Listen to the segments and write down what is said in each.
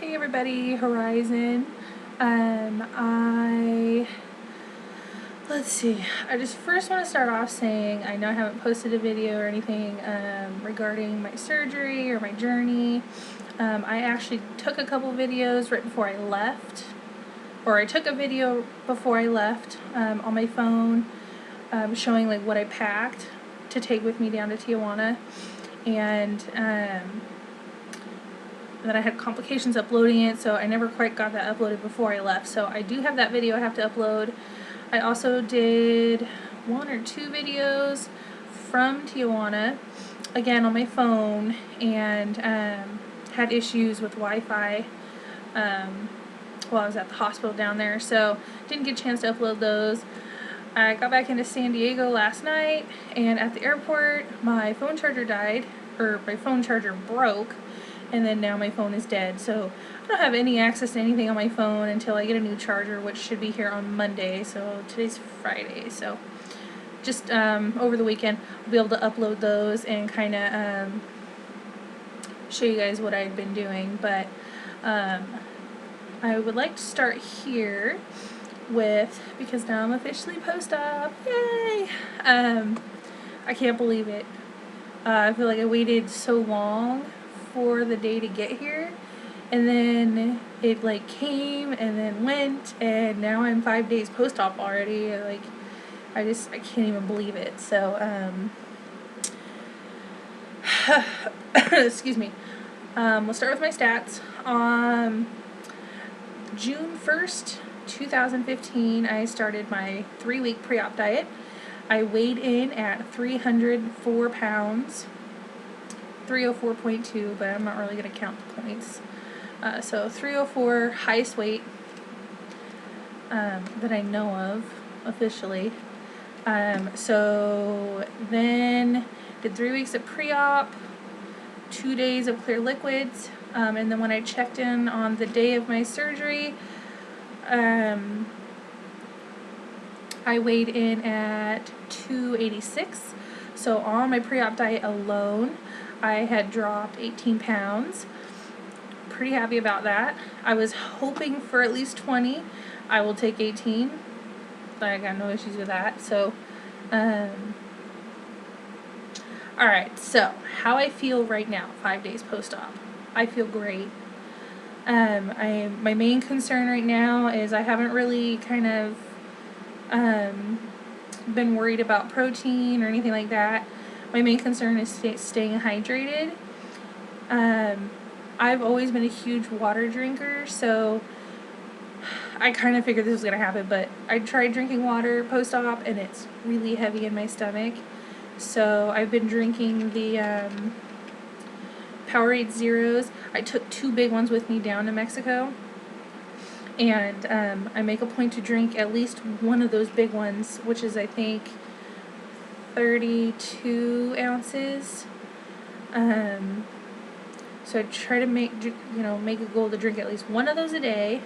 Hey everybody, Horizon. Let's see, I just first want to start off saying I know I haven't posted a video or anything regarding my surgery or my journey. I actually took a couple videos right before I left, or I took a video before I left on my phone showing like what I packed to take with me down to Tijuana, and then I had complications uploading it, so I never quite got that uploaded before I left. So I do have that video I have to upload. I also did 1 or 2 videos from Tijuana, again on my phone, and had issues with Wi-Fi while I was at the hospital down there, so didn't get a chance to upload those. I got back into San Diego last night, and at the airport my phone charger died, or my phone charger broke, and then now my phone is dead, so I don't have any access to anything on my phone until I get a new charger, which should be here on Monday. So today's Friday, so just over the weekend I'll be able to upload those and kind of show you guys what I've been doing. But I would like to start here with, because now I'm officially post-op, yay! I can't believe it. I feel like I waited so long for the day to get here, and then it like came and then went, and now I'm 5 days post-op already. Like, I can't even believe it. So excuse me. We'll start with my stats. June 1st, 2015, I started my 3-week pre-op diet. I weighed in at 304 pounds, 304.2, but I'm not really going to count the points. So 304, highest weight that I know of officially. So then did 3 weeks of pre-op, 2 days of clear liquids, and then when I checked in on the day of my surgery, I weighed in at 286. So on my pre-op diet alone, I had dropped 18 pounds. Pretty happy about that. I was hoping for at least 20. I will take 18. I got no issues with that. So, alright, so how I feel right now, 5 days post-op. I feel great. My main concern right now is I haven't really kind of been worried about protein or anything like that. My main concern is staying hydrated. I've always been a huge water drinker, so I kind of figured this was going to happen, but I tried drinking water post-op and it's really heavy in my stomach. So I've been drinking the Powerade Zeros. I took 2 big ones with me down to Mexico, and I make a point to drink at least one of those big ones, which is I think 32 ounces. So I try to make a goal to drink at least one of those a day,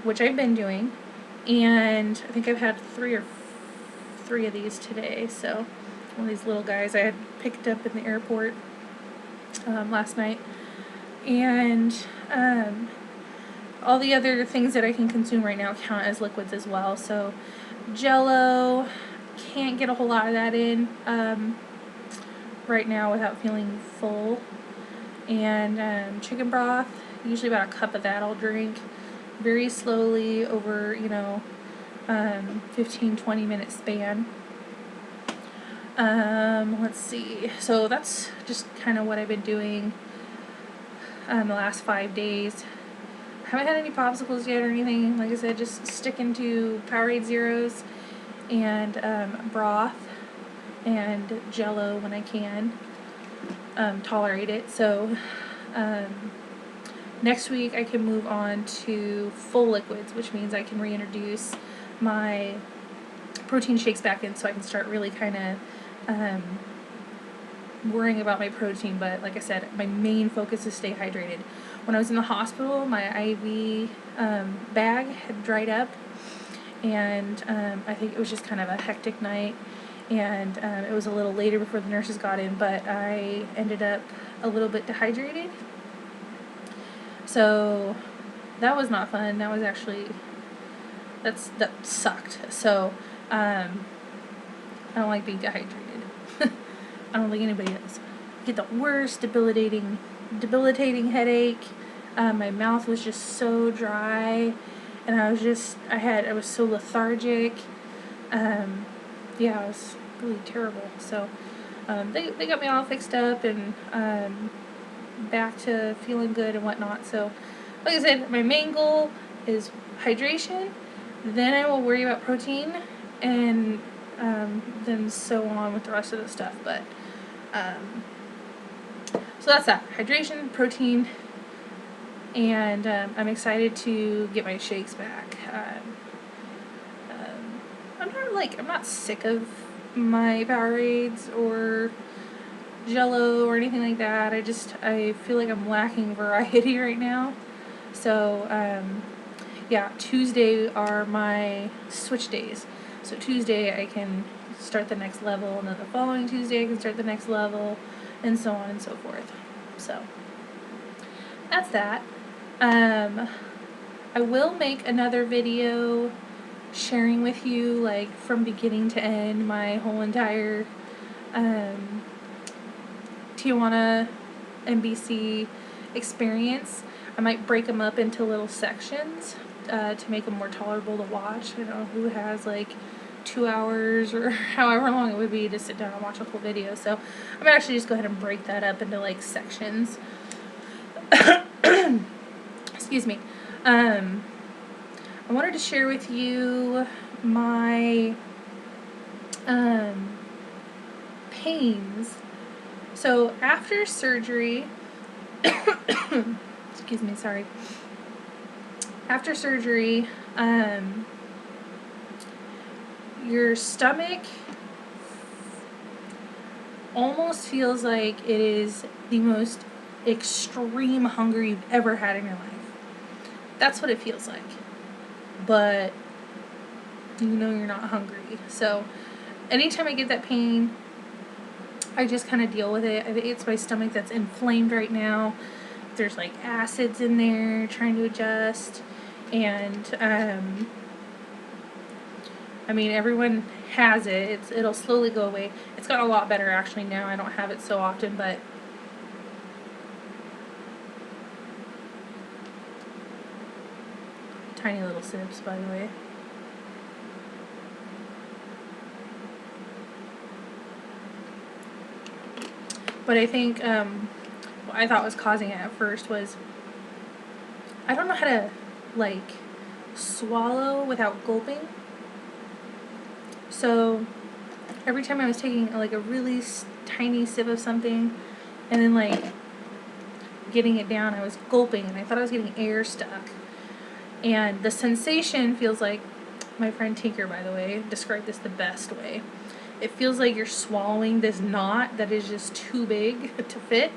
which I've been doing, and I think I've had 3 of these today. So one of these little guys I had picked up in the airport last night, and all the other things that I can consume right now count as liquids as well. So Jello, can't get a whole lot of that in right now without feeling full. And chicken broth, usually about a cup of that I'll drink very slowly over 15-20 minute span. Let's see, so that's just kind of what I've been doing the last 5 days. I haven't had any popsicles yet or anything. Like I said, just sticking to Powerade Zeros and broth and Jello when I can tolerate it. So next week I can move on to full liquids, which means I can reintroduce my protein shakes back in, so I can start really kind of worrying about my protein. But like I said, my main focus is stay hydrated. When I was in the hospital, my IV bag had dried up, and I think it was just kind of a hectic night, and it was a little later before the nurses got in, but I ended up a little bit dehydrated. So that was not fun. That was actually, that sucked. So, I don't like being dehydrated. I don't think anybody does. I get the worst debilitating headache. My mouth was just so dry, and I was so lethargic. Yeah, it was really terrible. So, they got me all fixed up and back to feeling good and whatnot. So, like I said, my main goal is hydration. Then I will worry about protein, and then so on with the rest of the stuff. But so that's that. Hydration, protein, and I'm excited to get my shakes back. I'm not sick of my Powerades or Jello or anything like that. I feel like I'm lacking variety right now. So, yeah, Tuesday are my switch days. So Tuesday I can start the next level, and then the following Tuesday I can start the next level, and so on and so forth. So, that's that. I will make another video sharing with you, like, from beginning to end, my whole entire Tijuana NBC experience. I might break them up into little sections to make them more tolerable to watch. I don't know who has like 2 hours or however long it would be to sit down and watch a whole video. So I'm gonna actually just go ahead and break that up into like sections. Excuse me. I wanted to share with you my pains. So after surgery, excuse me, sorry. After surgery, your stomach almost feels like it is the most extreme hunger you've ever had in your life. That's what it feels like. But you know you're not hungry. So anytime I get that pain, I just kind of deal with it. I think it's my stomach that's inflamed right now. There's like acids in there trying to adjust. And I mean, everyone has it. It'll slowly go away. It's gotten a lot better actually now. I don't have it so often, but tiny little sips, by the way. But I think what I thought was causing it at first was I don't know how to like swallow without gulping. So every time I was taking like a really tiny sip of something and then like getting it down, I was gulping and I thought I was getting air stuck. And the sensation feels like, my friend Tinker, by the way, described this the best way. It feels like you're swallowing this knot that is just too big to fit,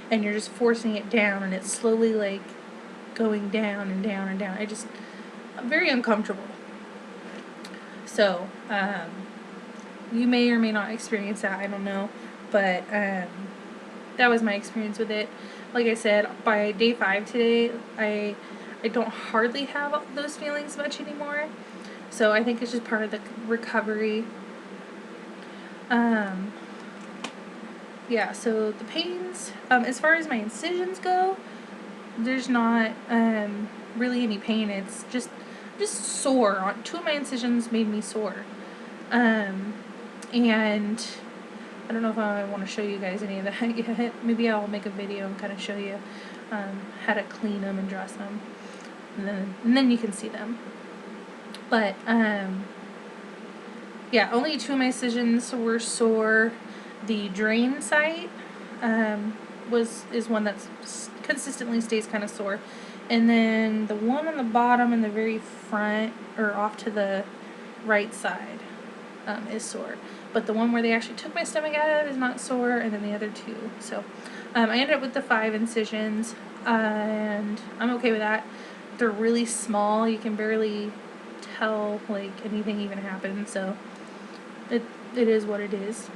and you're just forcing it down, and it's slowly like going down and down and down. I'm very uncomfortable. So, you may or may not experience that, I don't know, but that was my experience with it. Like I said, by day 5 today, I don't hardly have those feelings much anymore. So I think it's just part of the recovery. Yeah, so the pains, as far as my incisions go, there's not really any pain. It's just sore. 2 of my incisions made me sore. And I don't know if I want to show you guys any of that yet. Maybe I'll make a video and kind of show you how to clean them and dress them. And then you can see them. But, yeah, only 2 of my incisions were sore. The drain site is one that consistently stays kind of sore. And then the one on the bottom and the very front, or off to the right side, is sore. But the one where they actually took my stomach out of is not sore, and then the other 2. So I ended up with the 5 incisions, and I'm okay with that. They're really small. You can barely tell like anything even happened, so it is what it is.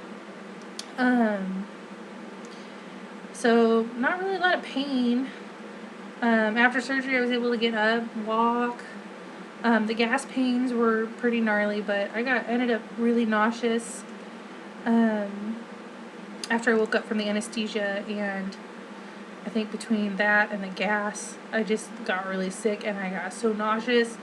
So not really a lot of pain. After surgery, I was able to get up, walk. The gas pains were pretty gnarly, but I ended up really nauseous after I woke up from the anesthesia, and I think between that and the gas, I just got really sick and I got so nauseous.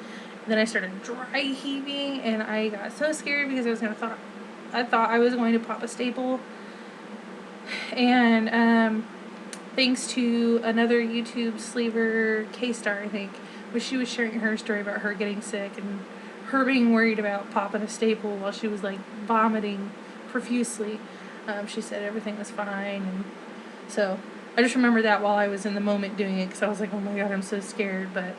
Then I started dry heaving and I got so scared because I thought I was going to pop a staple. And thanks to another YouTube slaver, K-Star, I think, but she was sharing her story about her getting sick and her being worried about popping a staple while she was like vomiting profusely. She said everything was fine, and so I just remember that while I was in the moment doing it, because I was like, oh my god, I'm so scared. But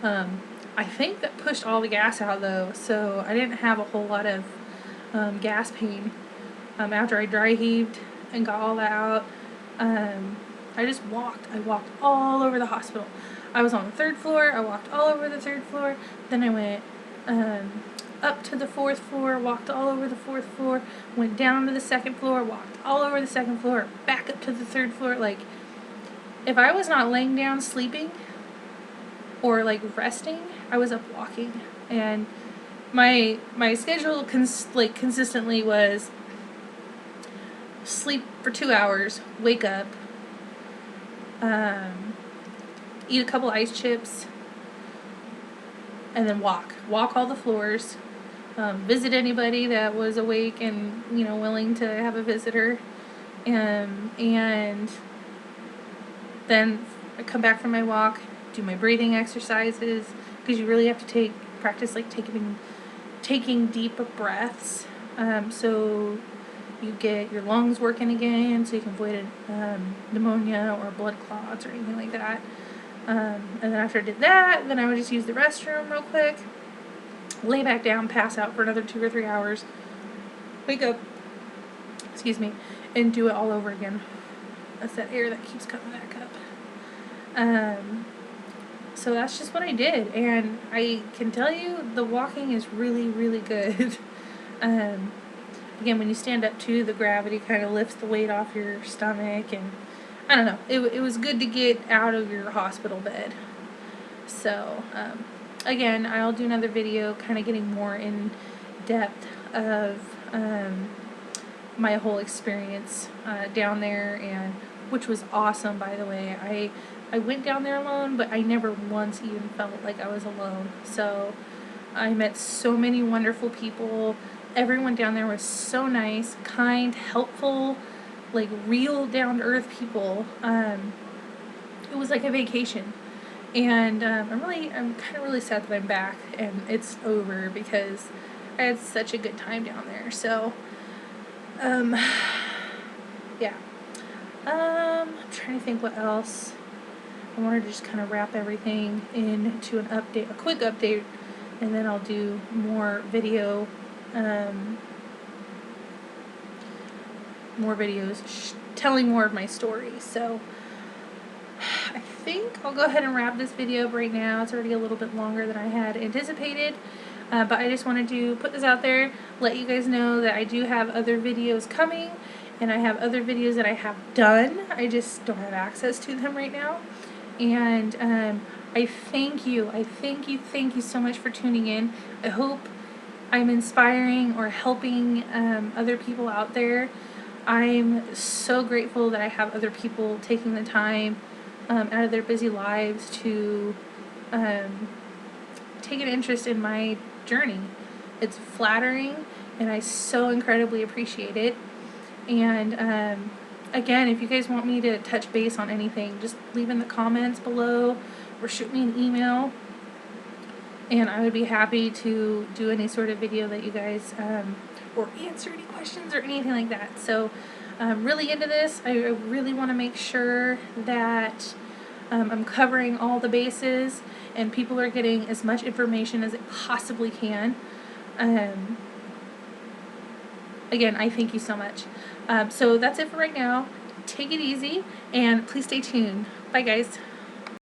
I think that pushed all the gas out though, so I didn't have a whole lot of gas pain after I dry heaved and got all that out. I just walked. I walked all over the hospital. I was on the 3rd floor. I walked all over the 3rd floor. Then I went up to the 4th floor, walked all over the 4th floor, went down to the 2nd floor, walked all over the 2nd floor, back up to the 3rd floor. Like, if I was not laying down sleeping or like resting, I was up walking. And my schedule consistently was sleep for 2 hours, wake up, eat a couple ice chips, and then walk all the floors, visit anybody that was awake and willing to have a visitor, and then I come back from my walk, do my breathing exercises, because you really have to practice like taking deep breaths, so you get your lungs working again, so you can avoid pneumonia or blood clots or anything like that. And then after I did that, then I would just use the restroom real quick, lay back down, pass out for another 2 or 3 hours, wake up, and do it all over again. That's that air that keeps coming back up. So that's just what I did, and I can tell you the walking is really, really good. Again, when you stand up too, the gravity kind of lifts the weight off your stomach, and I don't know, it was good to get out of your hospital bed. So, again, I'll do another video kind of getting more in depth of my whole experience down there, and which was awesome, by the way. I went down there alone, but I never once even felt like I was alone. So I met so many wonderful people. Everyone down there was so nice, kind, helpful, like real down-to-earth people. It was like a vacation. And I'm kind of really sad that I'm back and it's over, because I had such a good time down there. So, yeah. I'm trying to think what else. I wanted to just kind of wrap everything into a quick update, and then I'll do more videos telling more of my story. So I think I'll go ahead and wrap this video up right now. It's already a little bit longer than I had anticipated, but I just wanted to put this out there, let you guys know that I do have other videos coming, and I have other videos that I have done. I just don't have access to them right now. And I thank you so much for tuning in. I hope I'm inspiring or helping other people out there. I'm so grateful that I have other people taking the time out of their busy lives to take an interest in my journey. It's flattering, and I so incredibly appreciate it. And again, if you guys want me to touch base on anything, just leave in the comments below or shoot me an email, and I would be happy to do any sort of video that you guys, or answer any questions or anything like that. So I'm really into this. I really want to make sure that I'm covering all the bases and people are getting as much information as it possibly can. Again, I thank you so much. So that's it for right now. Take it easy, and please stay tuned. Bye, guys.